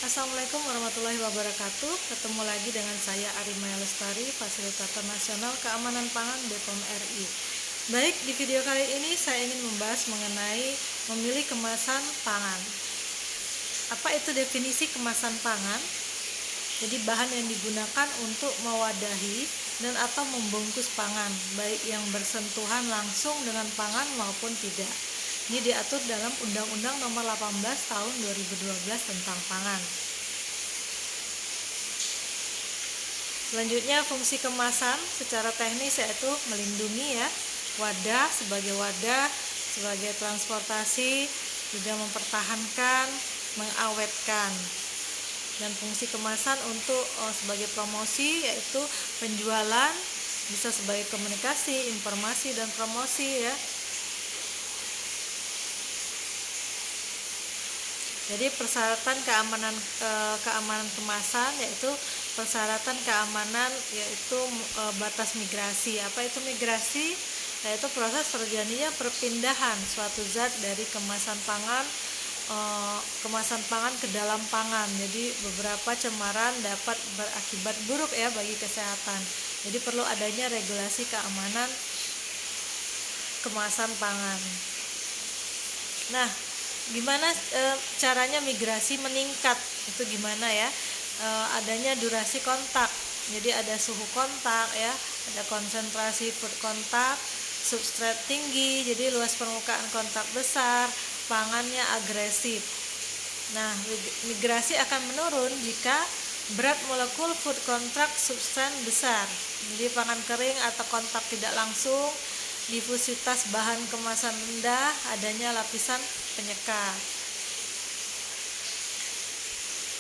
Assalamualaikum warahmatullahi wabarakatuh. Ketemu lagi dengan saya Arimaya Lestari, Fasilitator Nasional Keamanan Pangan BPOM RI. Baik, di video kali ini saya ingin membahas mengenai memilih kemasan pangan. Apa itu definisi kemasan pangan? Jadi bahan yang digunakan untuk mewadahi dan atau membungkus pangan, baik yang bersentuhan langsung dengan pangan maupun tidak. Ini diatur dalam Undang-Undang Nomor 18 Tahun 2012 tentang pangan. Selanjutnya, fungsi kemasan secara teknis yaitu melindungi wadah sebagai transportasi, juga mempertahankan, mengawetkan. Dan fungsi kemasan untuk sebagai promosi yaitu penjualan, bisa sebagai komunikasi, informasi dan promosi . Jadi persyaratan keamanan kemasan yaitu persyaratan keamanan yaitu batas migrasi. Apa itu migrasi? Yaitu proses terjadinya perpindahan suatu zat dari kemasan pangan ke dalam pangan. Jadi beberapa cemaran dapat berakibat buruk bagi kesehatan. Jadi perlu adanya regulasi keamanan kemasan pangan. Nah, gimana caranya migrasi meningkat? Itu gimana adanya durasi kontak. Jadi ada suhu kontak ada konsentrasi food kontak, substrat tinggi, jadi luas permukaan kontak besar, pangannya agresif. Nah, migrasi akan menurun jika berat molekul food kontak substran besar. Jadi pangan kering atau kontak tidak langsung, difusitas bahan kemasan rendah, adanya lapisan penyekat.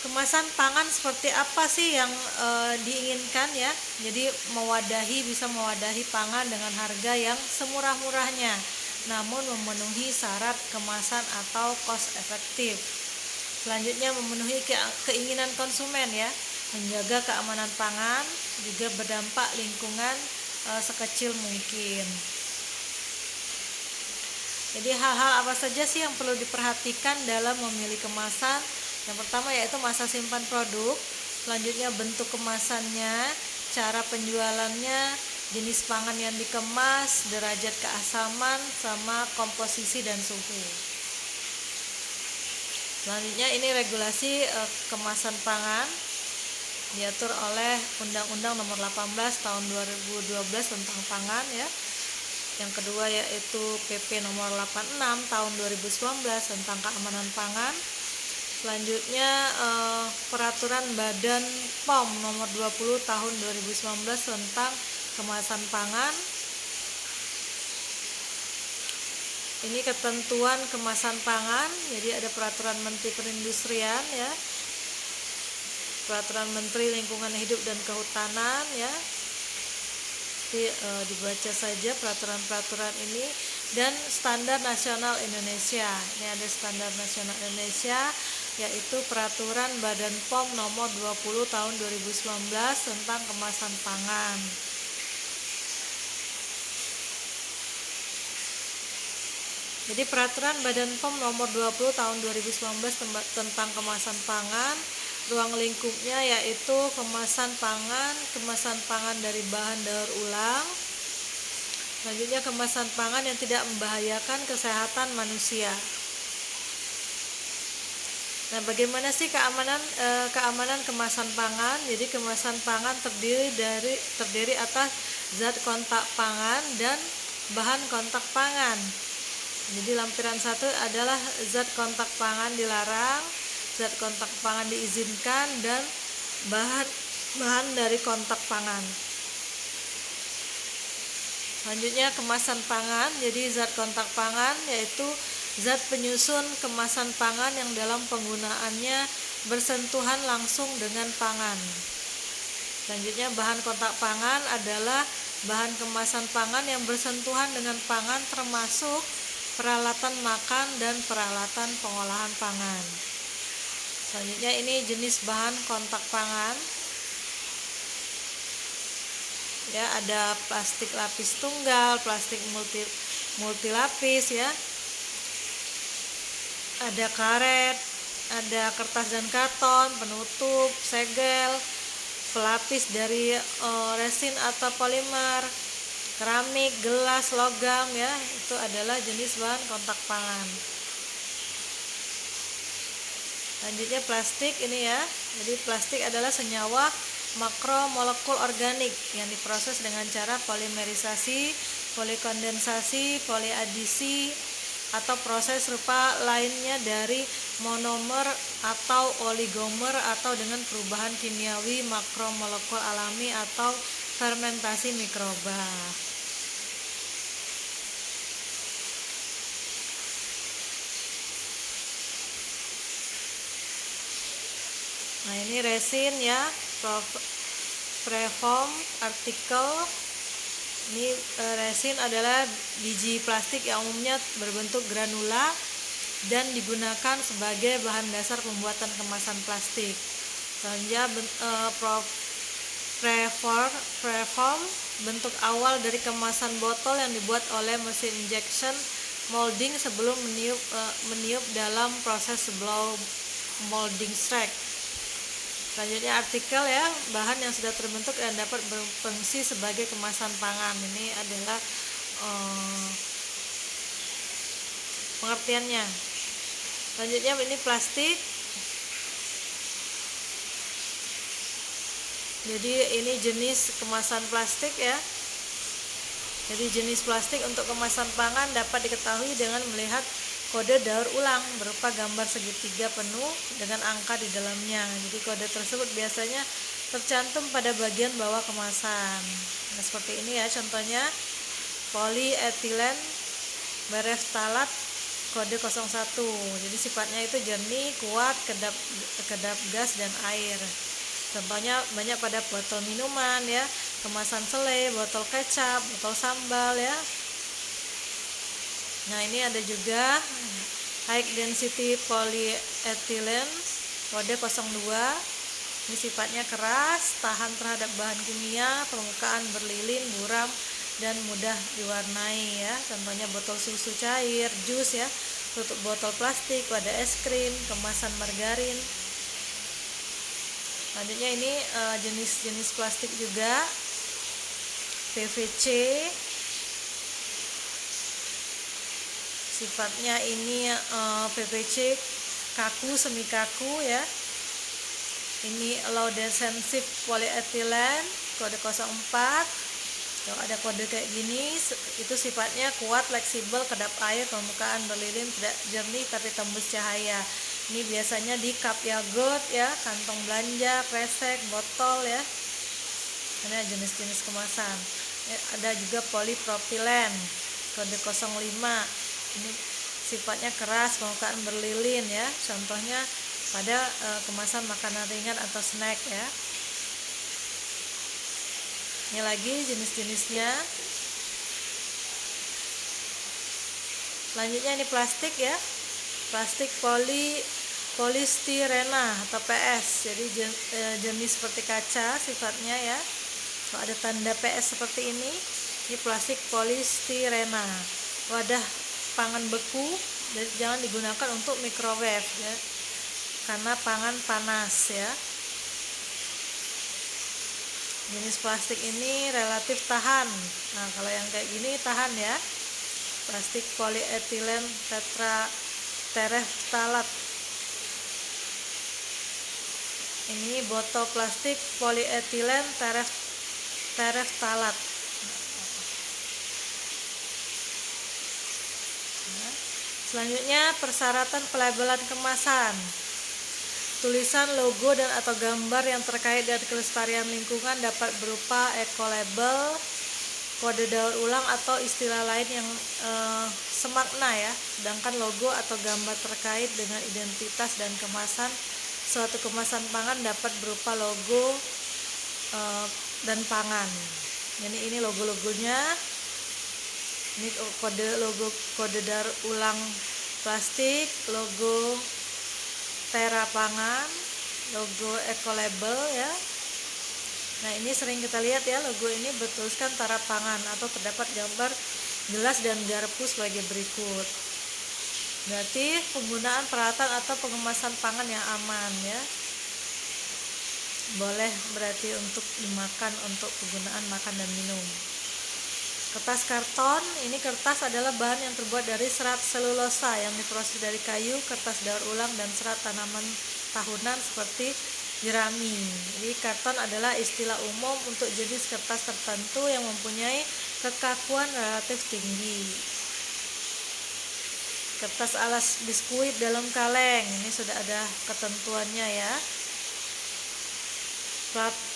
Kemasan pangan seperti apa sih yang diinginkan Jadi bisa mewadahi pangan dengan harga yang semurah-murahnya, namun memenuhi syarat kemasan atau cost efektif. Selanjutnya, memenuhi keinginan konsumen menjaga keamanan pangan, juga berdampak lingkungan sekecil mungkin. Jadi hal-hal apa saja sih yang perlu diperhatikan dalam memilih kemasan? Yang pertama yaitu masa simpan produk, selanjutnya bentuk kemasannya, cara penjualannya, jenis pangan yang dikemas, derajat keasaman, sama komposisi dan suhu. Selanjutnya ini regulasi kemasan pangan diatur oleh Undang-Undang Nomor 18 Tahun 2012 tentang pangan Yang kedua yaitu PP Nomor 86 Tahun 2019 tentang keamanan pangan. Selanjutnya Peraturan Badan POM Nomor 20 Tahun 2019 tentang kemasan pangan. Ini ketentuan kemasan pangan. Jadi ada Peraturan Menteri Perindustrian Peraturan Menteri Lingkungan Hidup dan Kehutanan dibaca saja peraturan-peraturan ini. Dan Standar Nasional Indonesia. Ini ada Standar Nasional Indonesia yaitu Peraturan Badan POM Nomor 20 Tahun 2019 tentang kemasan pangan. Jadi Peraturan Badan POM Nomor 20 Tahun 2019 tentang kemasan pangan, ruang lingkupnya yaitu kemasan pangan dari bahan daur ulang. Selanjutnya kemasan pangan yang tidak membahayakan kesehatan manusia. Nah, bagaimana sih keamanan kemasan pangan? Jadi kemasan pangan terdiri atas zat kontak pangan dan bahan kontak pangan. Jadi lampiran 1 adalah zat kontak pangan dilarang, zat kontak pangan diizinkan, dan bahan dari kontak pangan. Selanjutnya kemasan pangan. Jadi zat kontak pangan yaitu zat penyusun kemasan pangan yang dalam penggunaannya bersentuhan langsung dengan pangan. Selanjutnya bahan kontak pangan adalah bahan kemasan pangan yang bersentuhan dengan pangan termasuk peralatan makan dan peralatan pengolahan pangan. Selanjutnya ini jenis bahan kontak pangan. Ada plastik lapis tunggal, plastik multilapis ada karet, ada kertas dan karton, penutup, segel, pelapis dari resin atau polimer, keramik, gelas, logam ya, itu adalah jenis bahan kontak pangan. Lanjutnya plastik ini ya. Jadi plastik adalah senyawa makromolekul organik yang diproses dengan cara polimerisasi, polikondensasi, poliadisi, atau proses serupa lainnya dari monomer atau oligomer atau dengan perubahan kimiawi makromolekul alami atau fermentasi mikroba. Nah, ini resin ya, preform artikel. Ini resin adalah biji plastik yang umumnya berbentuk granula dan digunakan sebagai bahan dasar pembuatan kemasan plastik. Selanjutnya preform bentuk awal dari kemasan botol yang dibuat oleh mesin injection molding sebelum meniup dalam proses blow molding track. Selanjutnya artikel ya, bahan yang sudah terbentuk dan dapat berfungsi sebagai kemasan pangan. Ini adalah pengertiannya. Selanjutnya ini plastik. Jadi ini jenis kemasan plastik ya. Jadi jenis plastik untuk kemasan pangan dapat diketahui dengan melihat kode daur ulang berupa gambar segitiga penuh dengan angka di dalamnya. Jadi kode tersebut biasanya tercantum pada bagian bawah kemasan. Nah, seperti ini ya contohnya, polyethylene bereftalat kode 01. Jadi sifatnya itu jernih, kuat, kedap gas dan air. Contohnya banyak pada botol minuman ya, kemasan selai, botol kecap, botol sambal ya. Nah, ini ada juga high density polyethylene kode 02. Ini sifatnya keras, tahan terhadap bahan kimia, permukaan berlilin, buram, dan mudah diwarnai ya. Contohnya botol susu cair, jus ya, tutup botol plastik, wadah es krim, kemasan margarin. Selanjutnya ini jenis-jenis plastik juga, PVC. Sifatnya ini PVC kaku, semi kaku ya. Ini low densive polyethylene kode 04. Kalau ada kode kayak gini, itu sifatnya kuat, fleksibel, kedap air, permukaan berlilin, tidak jernih tapi tembus cahaya. Ini biasanya di cup yogurt ya, kantong belanja, kresek, botol ya. Ini jenis-jenis kemasan. Ada juga polipropilen kode 05. Ini sifatnya keras, permukaan berlilin ya. Contohnya pada kemasan makanan ringan atau snack ya. Ini lagi jenis-jenisnya. Selanjutnya ini plastik ya. Plastik polistirena atau PS. Jadi jenis seperti kaca sifatnya ya. Kalau ada tanda PS seperti ini plastik polistirena. Wadah pangan beku jangan digunakan untuk microwave ya, karena pangan panas ya. Jenis plastik ini relatif tahan. Nah, kalau yang kayak gini tahan ya. Plastik polyethylene tereftalat. Ini botol plastik polyethylene tereftalat. Selanjutnya persyaratan pelabelan kemasan. Tulisan, logo, dan atau gambar yang terkait dengan kelestarian lingkungan dapat berupa ekolabel, kode daur ulang atau istilah lain yang semakna ya. Sedangkan logo atau gambar terkait dengan identitas dan kemasan suatu kemasan pangan dapat berupa logo dan pangan. Jadi ini logo-logonya. Ini kode daur ulang plastik, logo Tera Pangan, logo ekolabel ya. Nah, ini sering kita lihat ya, logo ini bertuliskan Tera Pangan atau terdapat gambar gelas dan garpu sebagai berikut. Berarti penggunaan peralatan atau pengemasan pangan yang aman ya. Boleh berarti untuk dimakan untuk penggunaan makan dan minum. Kertas karton, ini kertas adalah bahan yang terbuat dari serat selulosa yang diproses dari kayu, kertas daur ulang, dan serat tanaman tahunan seperti jerami. Jadi karton adalah istilah umum untuk jenis kertas tertentu yang mempunyai kekakuan relatif tinggi. Kertas alas biskuit dalam kaleng, ini sudah ada ketentuannya ya.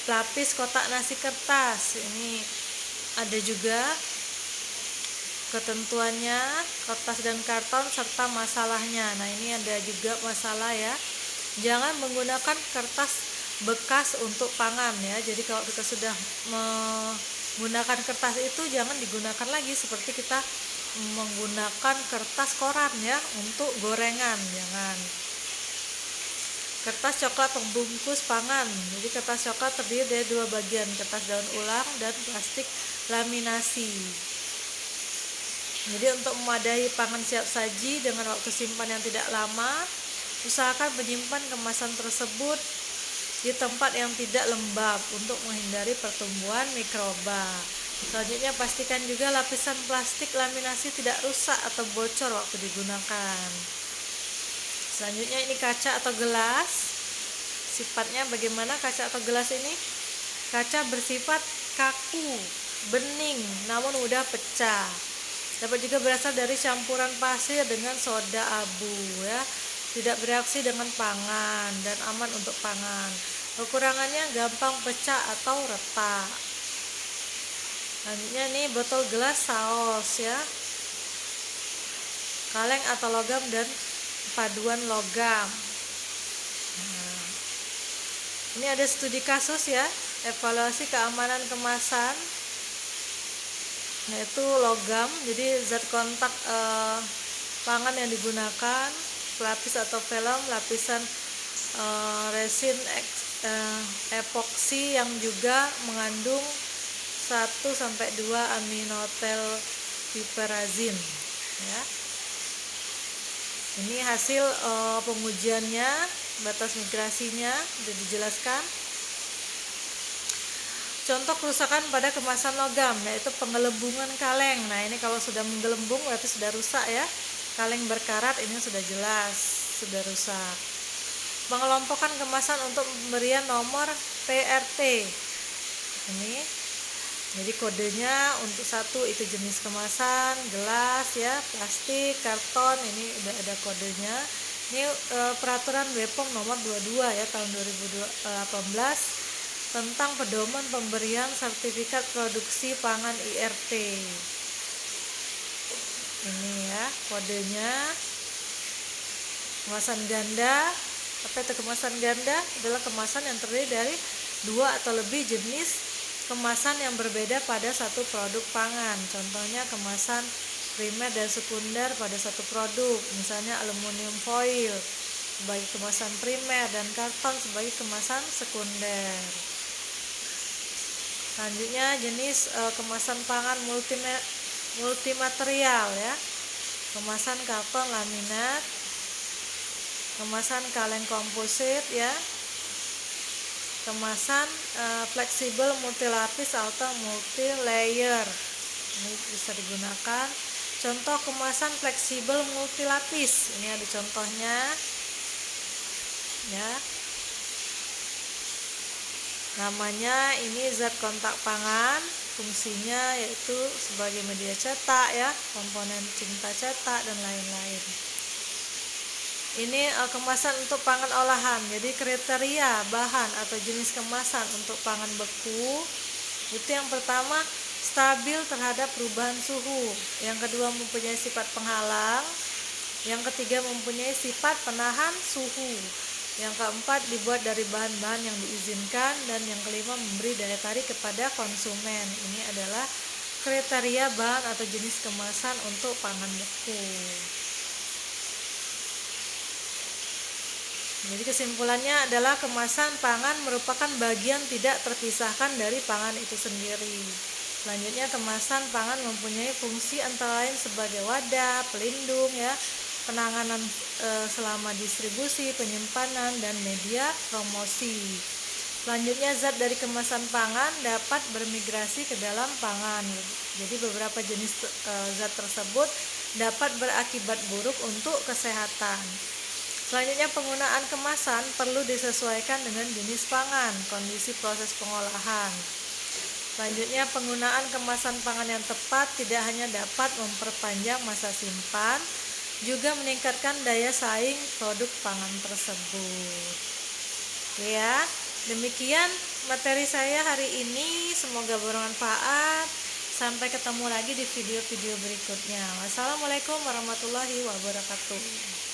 Pelapis kotak nasi kertas, ini ada juga ketentuannya, kertas dan karton serta masalahnya. Nah, ini ada juga masalah ya. Jangan menggunakan kertas bekas untuk pangan ya. Jadi kalau kita sudah menggunakan kertas itu jangan digunakan lagi seperti kita menggunakan kertas koran ya untuk gorengan, jangan. Kertas coklat pembungkus pangan. Jadi kertas coklat terdiri dari dua bagian, kertas daun ulang dan plastik laminasi. Jadi untuk memadai pangan siap saji dengan waktu simpan yang tidak lama, usahakan menyimpan kemasan tersebut di tempat yang tidak lembab untuk menghindari pertumbuhan mikroba. Selanjutnya pastikan juga lapisan plastik laminasi tidak rusak atau bocor waktu digunakan. Selanjutnya ini kaca atau gelas. Sifatnya bagaimana kaca atau gelas ini? Kaca bersifat kaku, bening, namun mudah pecah. Dapat juga berasal dari campuran pasir dengan soda abu ya. Tidak bereaksi dengan pangan dan aman untuk pangan. Kekurangannya gampang pecah atau retak. Selanjutnya ini botol gelas saus ya. Kaleng atau logam dan paduan logam. Nah, ini ada studi kasus ya, evaluasi keamanan kemasan, yaitu logam. Jadi zat kontak pangan yang digunakan, pelapis atau film, lapisan resin epoksi yang juga mengandung 1-2 aminotil piperazin ya. Ini hasil pengujiannya, batas migrasinya sudah dijelaskan. Contoh kerusakan pada kemasan logam, yaitu penggelembungan kaleng. Nah, ini kalau sudah menggelembung berarti sudah rusak ya. Kaleng berkarat ini sudah jelas sudah rusak. Pengelompokan kemasan untuk pemberian nomor PRT. Ini jadi kodenya untuk satu itu jenis kemasan, gelas ya, plastik, karton, ini udah ada kodenya. Ini peraturan BPOM nomor 22 ya tahun 2018 tentang pedoman pemberian sertifikat produksi pangan IRT. Ini ya kodenya. Kemasan ganda, apa itu kemasan ganda? Adalah kemasan yang terdiri dari 2 atau lebih jenis kemasan yang berbeda pada satu produk pangan. Contohnya kemasan primer dan sekunder pada satu produk, misalnya aluminium foil sebagai kemasan primer dan karton sebagai kemasan sekunder. Selanjutnya jenis kemasan pangan multimaterial ya. Kemasan karton laminat, kemasan kaleng komposit ya. Kemasan fleksibel multilapis atau multi layer, ini bisa digunakan. Contoh kemasan fleksibel multilapis, ini ada contohnya ya. Namanya ini zat kontak pangan, fungsinya yaitu sebagai media cetak ya, komponen tinta cetak dan lain-lain. Ini kemasan untuk pangan olahan. Jadi kriteria bahan atau jenis kemasan untuk pangan beku itu yang pertama stabil terhadap perubahan suhu, yang kedua mempunyai sifat penghalang, yang ketiga mempunyai sifat penahan suhu, yang keempat dibuat dari bahan-bahan yang diizinkan, dan yang kelima memberi daya tarik kepada konsumen. Ini adalah kriteria bahan atau jenis kemasan untuk pangan beku. Jadi kesimpulannya adalah kemasan pangan merupakan bagian tidak terpisahkan dari pangan itu sendiri. Selanjutnya kemasan pangan mempunyai fungsi antara lain sebagai wadah, pelindung ya, penanganan selama distribusi, penyimpanan, dan media promosi. Selanjutnya, zat dari kemasan pangan dapat bermigrasi ke dalam pangan. Jadi beberapa jenis zat tersebut dapat berakibat buruk untuk kesehatan. Selanjutnya, penggunaan kemasan perlu disesuaikan dengan jenis pangan, kondisi proses pengolahan. Selanjutnya, penggunaan kemasan pangan yang tepat tidak hanya dapat memperpanjang masa simpan, juga meningkatkan daya saing produk pangan tersebut. Oke ya, demikian materi saya hari ini, semoga bermanfaat. Sampai ketemu lagi di video-video berikutnya. Wassalamualaikum warahmatullahi wabarakatuh.